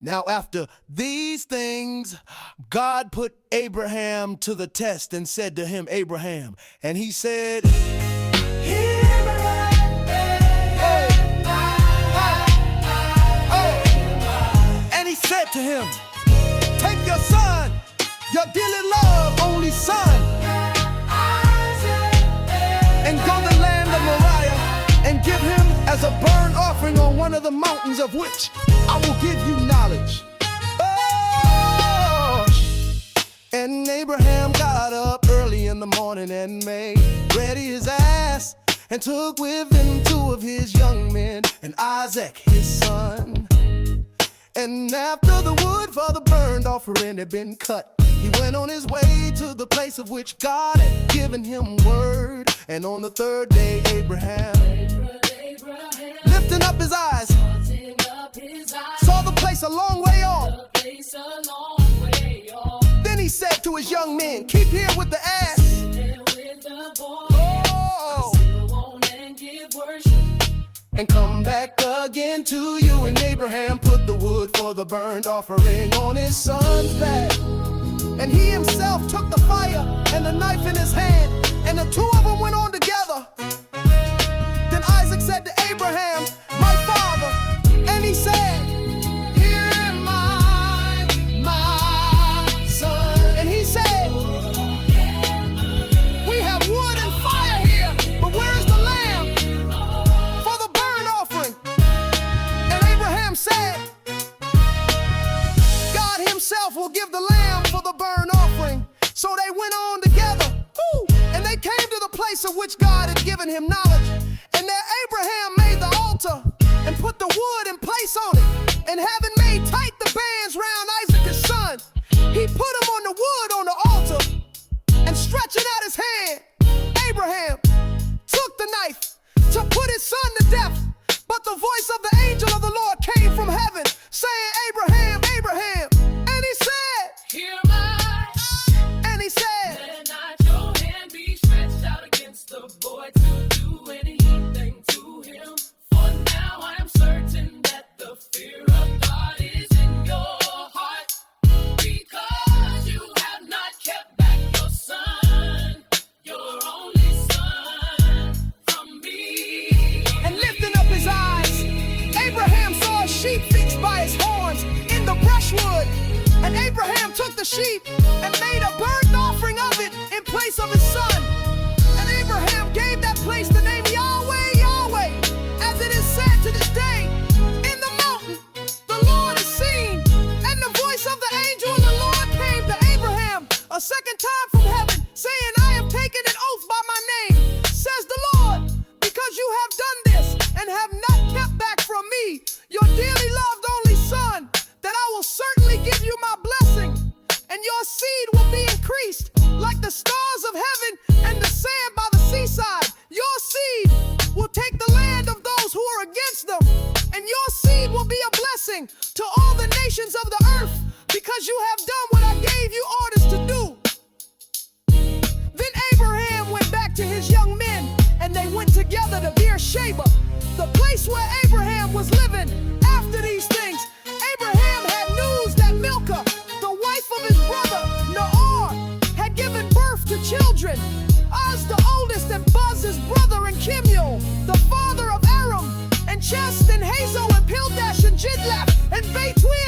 Now after these things, God put Abraham to the test and said to him, Abraham, and he said, "Here I am." And he said to him, "Take your son, your dearly loved only son, and go to the land of Moriah and give him as a burnt offering on one of the mountains of which I will give you knowledge." Oh! And Abraham got up early in the morning and made ready his ass, and took with him 2 of his young men and Isaac his son. And after the wood for the burnt offering had been cut, he went on his way to the place of which God had given him word. And on the 3rd day, Abraham, lifting up his eyes, saw the place a long way off. Then he said to his young men, "Keep here with the ass. Oh, and come back again to you." And Abraham put the wood for the burnt offering on his son's back, and he himself took the fire and the knife in his hand, and the 2 of them went on together. Then Isaac said to Abraham, "My father," and he said, "Here am I, my son." And he said, "We have wood and fire here, but where is the lamb for the burnt offering?" And Abraham said, "God himself will give the lamb for the burnt offering." So they went on together, and they came to the place of which God had given him knowledge. And there Abraham made the altar and put the wood in place on it. And having made tight the bands round Isaac his son, he put him on the wood on the altar, and stretching out his hand, Abraham took the knife to put his son to death. But the voice of the angel of the Lord came from heaven, saying, "Abraham, Abraham." And he said, "Here am I." And he said, "Let not your hand be stretched out against the boy to do anything to him. For now I am certain that the fear of God is in your heart, because you have not kept back your son, your only son, from me." And lifting up his eyes, Abraham saw a sheep fixed by his horns in the brushwood. And Abraham took the sheep and made a burnt offering of it in place of his son. And Abraham gave that place the name Yahweh, Yahweh, as it is said to this day, "In the mountain the Lord is seen." And the voice of the angel of the Lord came to Abraham a second time from heaven, saying, "I have taken an oath by my name, says the Lord, because you have done this and have not kept back from me your dearly loved only son, that I will certainly give you my blessing, and your seed will be increased like the stars of heaven and the sand by the seaside. Your seed will take the land of those who are against them, and your seed will be a blessing to all the nations of the earth, because you have done what I gave you orders to do." Then Abraham went back to his young men, and they went together to Beersheba, the place where Abraham was living. After these things, Abraham had news that Milcah, the wife of his brother Nahor, had given birth to children. Uz the oldest, and Buz his brother, and Kimuel, the father of Aram, and Chest, and Hazo, and Pildash, and Jidlaph, and Betwin,